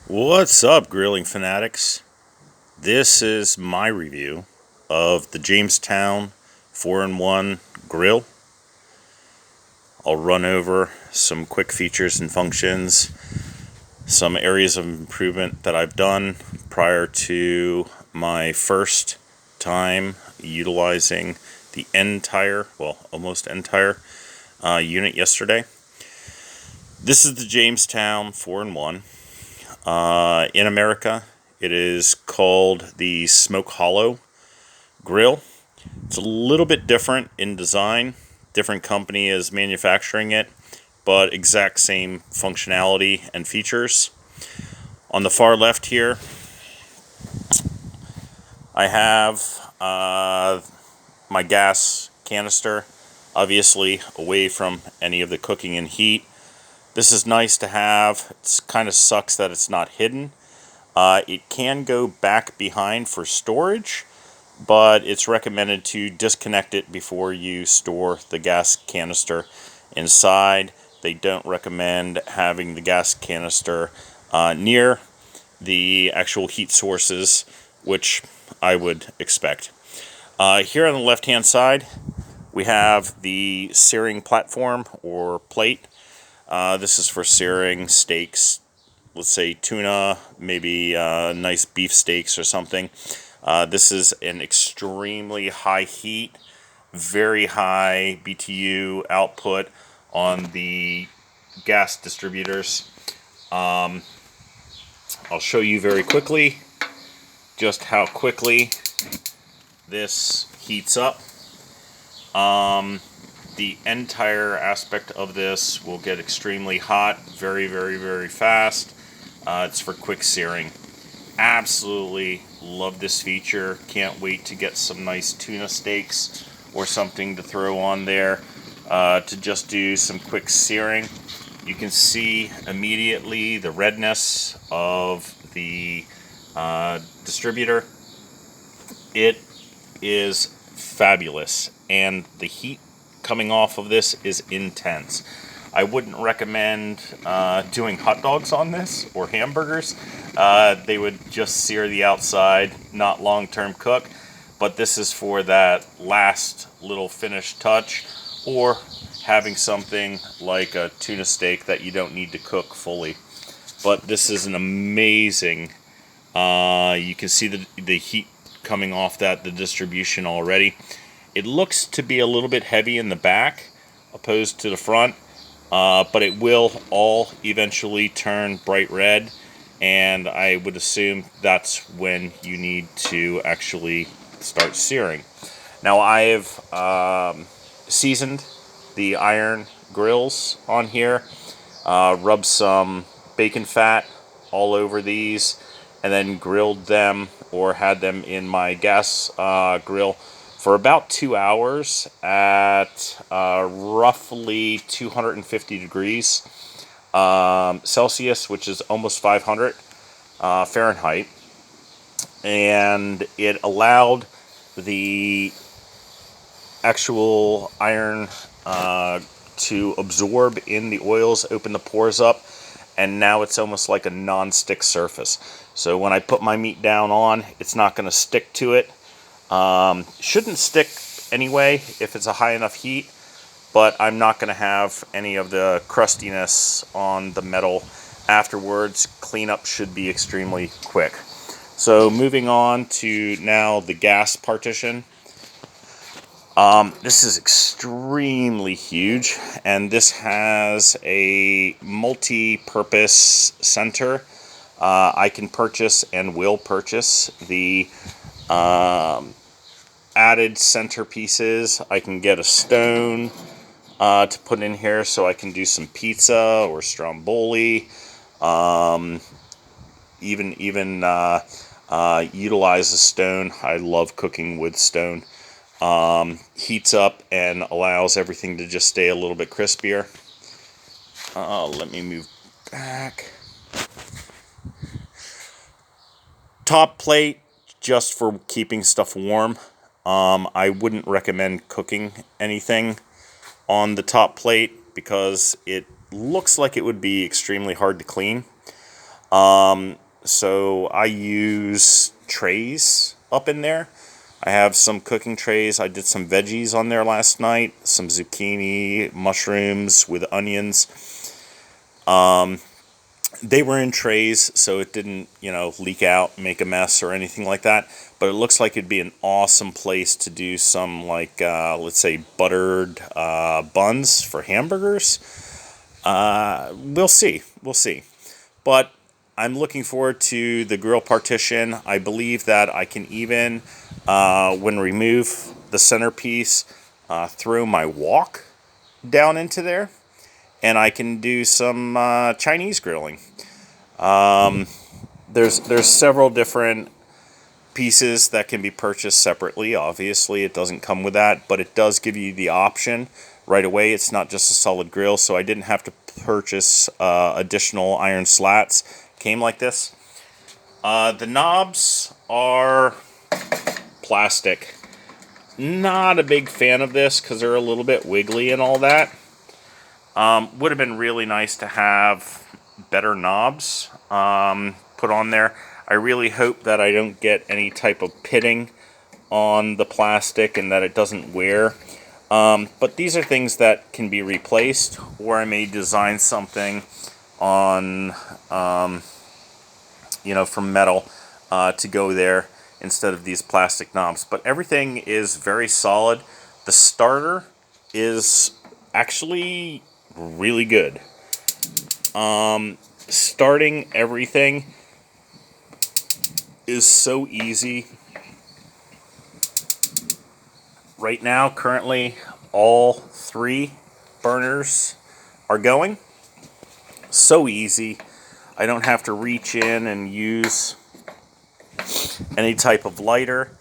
What's up, grilling fanatics? This is my review of the Jamestown 4-in-1 grill. I'll run over some quick features and functions, some areas of improvement that I've done prior to my first time utilizing the almost entire unit yesterday. This is the Jamestown 4-in-1. In America, it is called the Smoke Hollow grill. It's a little bit different in design. Different company is manufacturing it, but exact same functionality and features. On the far left here, I have my gas canister, obviously away from any of the cooking and heat. This is nice to have. It kind of sucks that it's not hidden. It can go back behind for storage, but it's recommended to disconnect it before you store the gas canister inside. They don't recommend having the gas canister near the actual heat sources, which I would expect. Here on the left-hand side, we have the searing platform or plate. This is for searing steaks, let's say tuna, maybe nice beef steaks or something. This is an extremely high heat, very high BTU output on the gas distributors. I'll show you very quickly just how quickly this heats up. The entire aspect of this will get extremely hot very, very, very fast. It's for quick searing. Absolutely love this feature. Can't wait to get some nice tuna steaks or something to throw on there to just do some quick searing. You can see immediately the redness of the distributor. It is fabulous, and the heat coming off of this is intense. I wouldn't recommend doing hot dogs on this or hamburgers. They would just sear the outside, not long-term cook. But this is for that last little finish touch, or having something like a tuna steak that you don't need to cook fully. But this is an amazing, you can see the heat coming off the distribution already. It looks to be a little bit heavy in the back opposed to the front, but it will all eventually turn bright red, and I would assume that's when you need to actually start searing. Now I have seasoned the iron grills on here, rubbed some bacon fat all over these, and then grilled them or had them in my gas grill for about 2 hours at roughly 250 degrees Celsius, which is almost 500 Fahrenheit. And it allowed the actual iron to absorb in the oils, open the pores up, and now it's almost like a non-stick surface. So when I put my meat down on, it's not going to stick to it. Shouldn't stick anyway if it's a high enough heat, but I'm not going to have any of the crustiness on the metal afterwards. Cleanup should be extremely quick. So moving on to now the gas partition. This is extremely huge, and this has a multi-purpose center. I can purchase and will purchase the added centerpieces. I can get a stone to put in here so I can do some pizza or stromboli. Even utilize a stone. I love cooking with stone. Heats up and allows everything to just stay a little bit crispier. Let me move back. Top plate, just for keeping stuff warm. I wouldn't recommend cooking anything on the top plate because it looks like it would be extremely hard to clean. So I use trays up in there. I have some cooking trays. I did some veggies on there last night, some zucchini, mushrooms with onions. They were in trays, so it didn't, leak out, make a mess or anything like that. But it looks like it'd be an awesome place to do some, like, let's say, buttered buns for hamburgers. We'll see. We'll see. But I'm looking forward to the grill partition. I believe that I can even, when remove the centerpiece, throw my wok down into there, and I can do some Chinese grilling. There's several different pieces that can be purchased separately. Obviously, it doesn't come with that, but it does give you the option right away. It's not just a solid grill, so I didn't have to purchase additional iron slats. Came like this. The knobs are plastic. Not a big fan of this because they're a little bit wiggly and all that. Would have been really nice to have better knobs put on there. I really hope that I don't get any type of pitting on the plastic and that it doesn't wear. But these are things that can be replaced, or I may design something on, from metal to go there instead of these plastic knobs. But everything is very solid. The starter is actually really good. Starting everything is so easy. Right now, currently, all 3 burners are going. So easy. I don't have to reach in and use any type of lighter.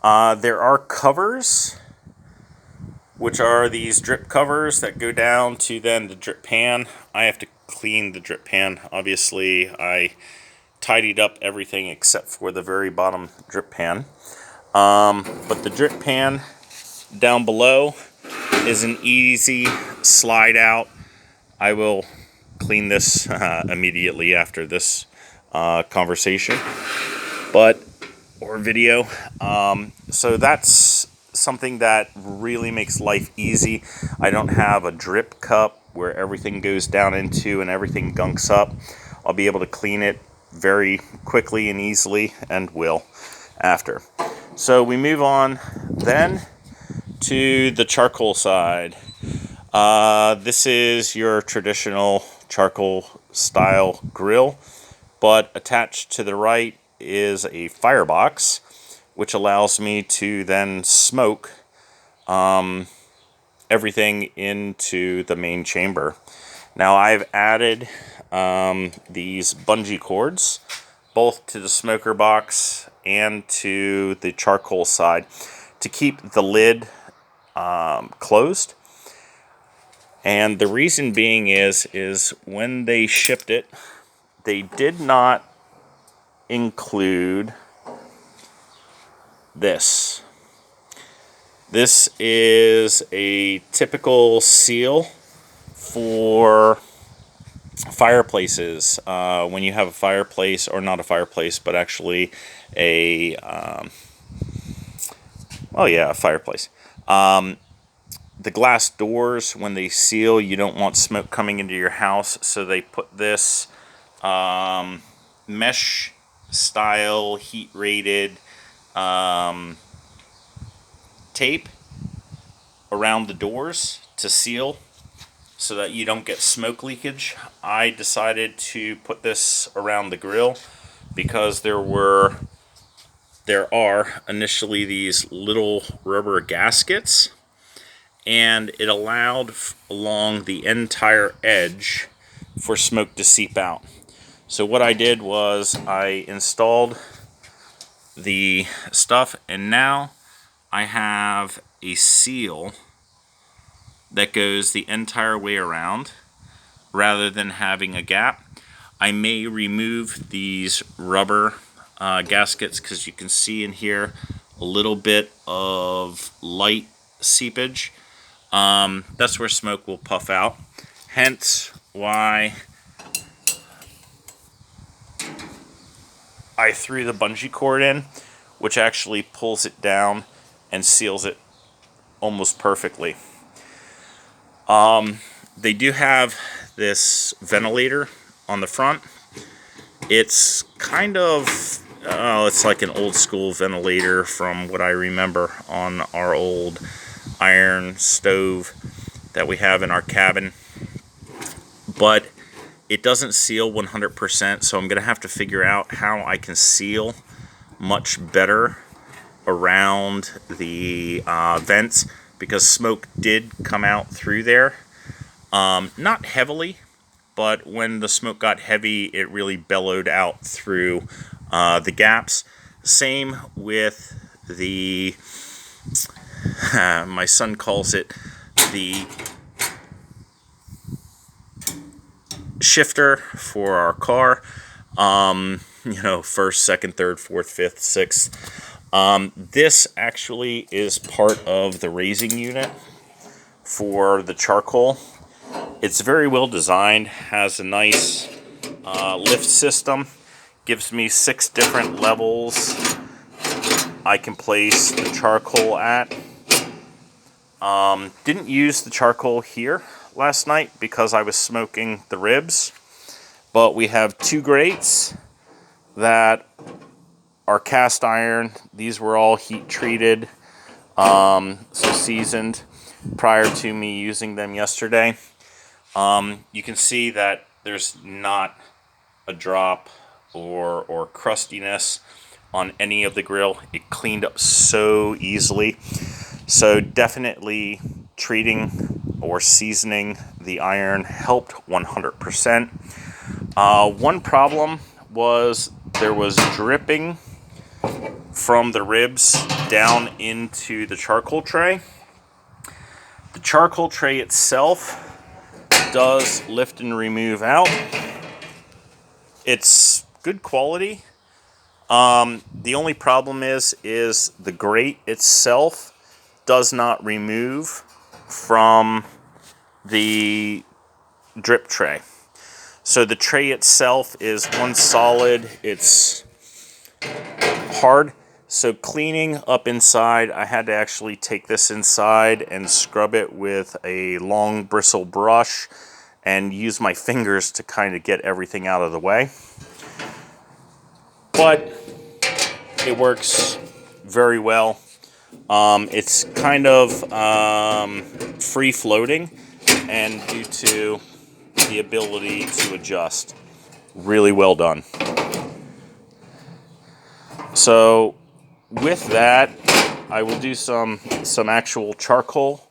There are covers, which are these drip covers that go down to then the drip pan. I have to clean the drip pan. Obviously, I tidied up everything except for the very bottom drip pan. But the drip pan down below is an easy slide out. I will clean this immediately after this conversation, or video. So that's something that really makes life easy. I don't have a drip cup where everything goes down into and everything gunks up. I'll be able to clean it very quickly and easily, and will after. So we move on then to the charcoal side. This is your traditional charcoal style grill, but attached to the right is a firebox, which allows me to then smoke everything into the main chamber. Now I've added these bungee cords both to the smoker box and to the charcoal side to keep the lid closed. And the reason being is when they shipped it, they did not include this. This is a typical seal for fireplaces. When you have a fireplace, or not a fireplace, but actually a fireplace. The glass doors, when they seal, you don't want smoke coming into your house, so they put this mesh style heat rated tape around the doors to seal so that you don't get smoke leakage. I decided to put this around the grill because there are initially these little rubber gaskets, and it allowed along the entire edge for smoke to seep out. So what I did was I installed the stuff, and now I have a seal that goes the entire way around rather than having a gap. I may remove these rubber gaskets because you can see in here a little bit of light seepage. That's where smoke will puff out. Hence why I threw the bungee cord in, which actually pulls it down and seals it almost perfectly. They do have this ventilator on the front. It's kind of, it's like an old school ventilator from what I remember on our old iron stove that we have in our cabin. But it doesn't seal 100%, so I'm going to have to figure out how I can seal much better around the vents, because smoke did come out through there. Not heavily, but when the smoke got heavy, it really bellowed out through the gaps. Same with the, my son calls it the shifter for our car. First, second, third, fourth, fifth, sixth. This actually is part of the raising unit for the charcoal. It's very well designed, has a nice lift system, gives me 6 different levels I can place the charcoal at. Didn't use the charcoal here last night because I was smoking the ribs, but we have 2 grates that are cast iron. These were all heat treated, so seasoned prior to me using them yesterday. You can see that there's not a drop or crustiness on any of the grill. It cleaned up so easily. So definitely treating or seasoning the iron helped 100%. One problem was there was dripping from the ribs down into the charcoal tray. The charcoal tray itself does lift and remove out. It's good quality. The only problem is the grate itself does not remove from the drip tray. So the tray itself is one solid. It's hard. So cleaning up inside, I had to actually take this inside and scrub it with a long bristle brush and use my fingers to kind of get everything out of the way. But it works very well. It's kind of free floating, and due to the ability to adjust, really well done. So with that, I will do some actual charcoal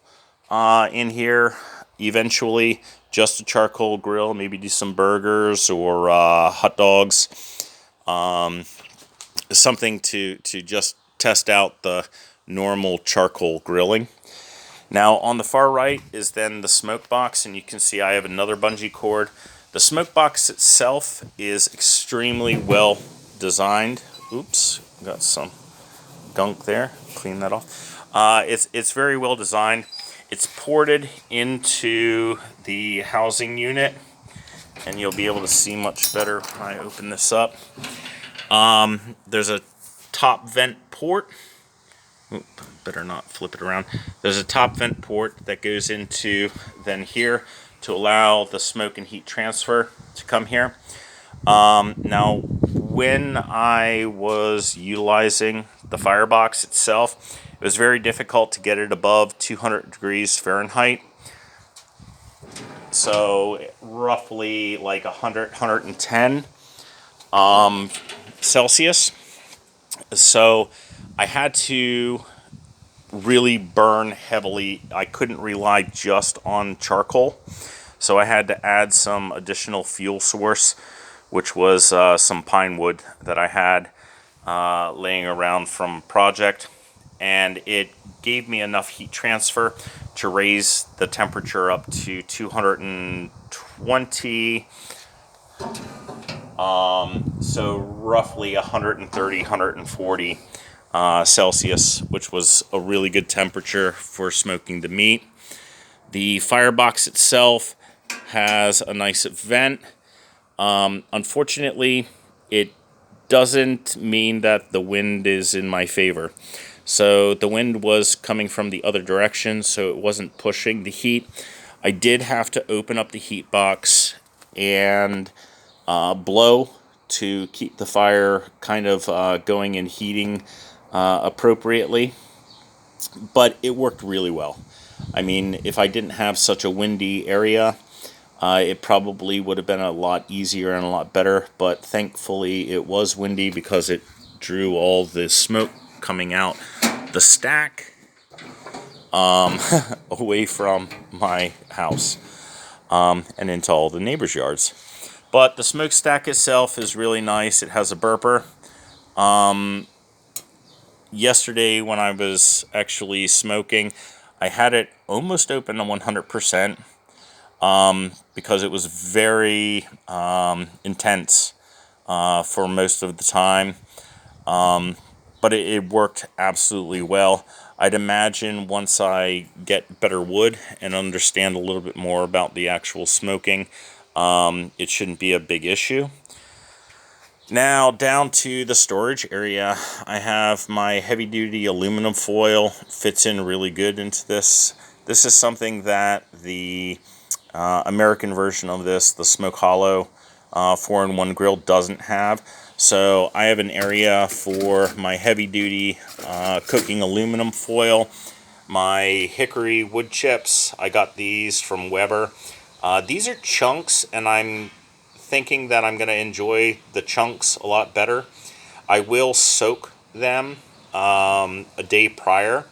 in here eventually. Just a charcoal grill, maybe do some burgers or hot dogs. Something to just test out the normal charcoal grilling. Now on the far right is then the smoke box, and you can see I have another bungee cord. The smoke box itself is extremely well designed. Oops, got some gunk there. Clean that off. It's very well designed. It's ported into the housing unit, and you'll be able to see much better when I open this up. There's a top vent port. Oop, better not flip it around. There's a top vent port that goes into then here to allow the smoke and heat transfer to come here. Now, when I was utilizing the firebox itself, it was very difficult to get it above 200 degrees Fahrenheit. So roughly like 100, 110 Celsius. So I had to really burn heavily. I couldn't rely just on charcoal. So I had to add some additional fuel source, which was some pine wood that I had laying around from a project. And it gave me enough heat transfer to raise the temperature up to 220, so roughly 130, 140 Celsius, which was a really good temperature for smoking the meat. The firebox itself has a nice vent. Unfortunately, it doesn't mean that the wind is in my favor. So the wind was coming from the other direction, so it wasn't pushing the heat. I did have to open up the heat box and blow to keep the fire kind of going and heating appropriately, but it worked really well. I mean, if I didn't have such a windy area, it probably would have been a lot easier and a lot better, but thankfully it was windy because it drew all the smoke coming out the stack away from my house and into all the neighbors' yards. But the smokestack itself is really nice. It has a burper. Yesterday when I was actually smoking, I had it almost open to 100%. Because it was very intense for most of the time. But it worked absolutely well. I'd imagine once I get better wood and understand a little bit more about the actual smoking, it shouldn't be a big issue. Now down to the storage area, I have my heavy-duty aluminum foil. Fits in really good into this. This is something that the American version of this, the Smoke Hollow 4-in-1 grill, doesn't have. So I have an area for my heavy-duty cooking aluminum foil. My hickory wood chips, I got these from Weber. These are chunks, and I'm thinking that I'm going to enjoy the chunks a lot better. I will soak them a day prior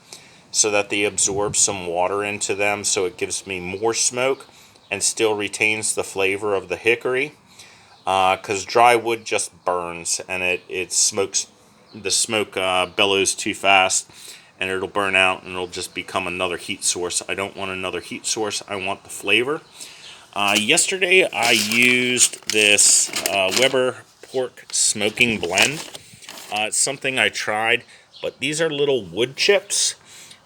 so that they absorb some water into them, so it gives me more smoke and still retains the flavor of the hickory, because dry wood just burns and it smokes. The smoke bellows too fast and it'll burn out and it'll just become another heat source. I don't want another heat source. I want the flavor. Yesterday I used this Weber pork smoking blend. It's something I tried, but these are little wood chips,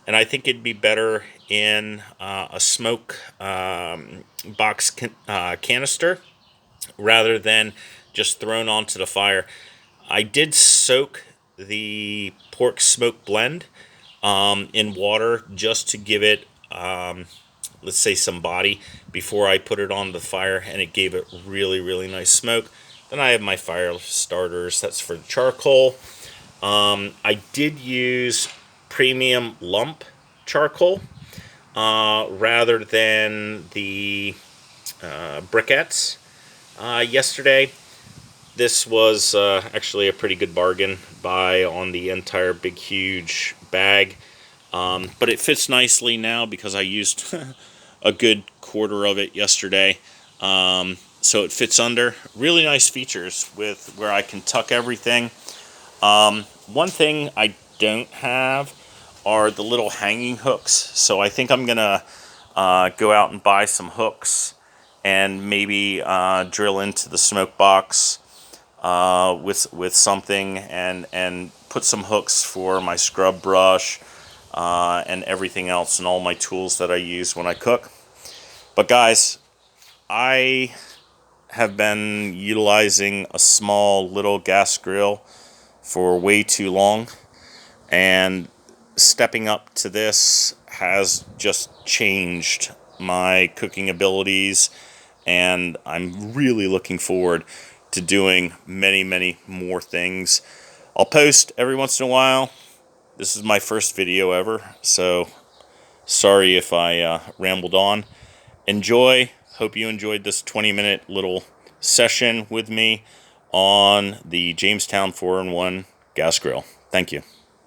and I think it'd be better in a smoke box canister rather than just thrown onto the fire. I did soak the pork smoke blend in water just to give it, let's say, some body before I put it on the fire, and it gave it really, really nice smoke. Then I have my fire starters. That's for the charcoal. I did use premium lump charcoal rather than the briquettes yesterday. This was actually a pretty good bargain buy on the entire big huge bag, but it fits nicely now because I used a good quarter of it yesterday, so it fits under. Really nice features with where I can tuck everything. One thing I don't have are the little hanging hooks, so I think I'm gonna go out and buy some hooks and maybe drill into the smoke box with something and put some hooks for my scrub brush and everything else and all my tools that I use when I cook. But guys, I have been utilizing a small little gas grill for way too long, and stepping up to this has just changed my cooking abilities, and I'm really looking forward to doing many, many more things. I'll post every once in a while. This is my first video ever, so sorry if I rambled on. Enjoy. Hope you enjoyed this 20-minute little session with me on the Jamestown 4-in-1 gas grill. Thank you.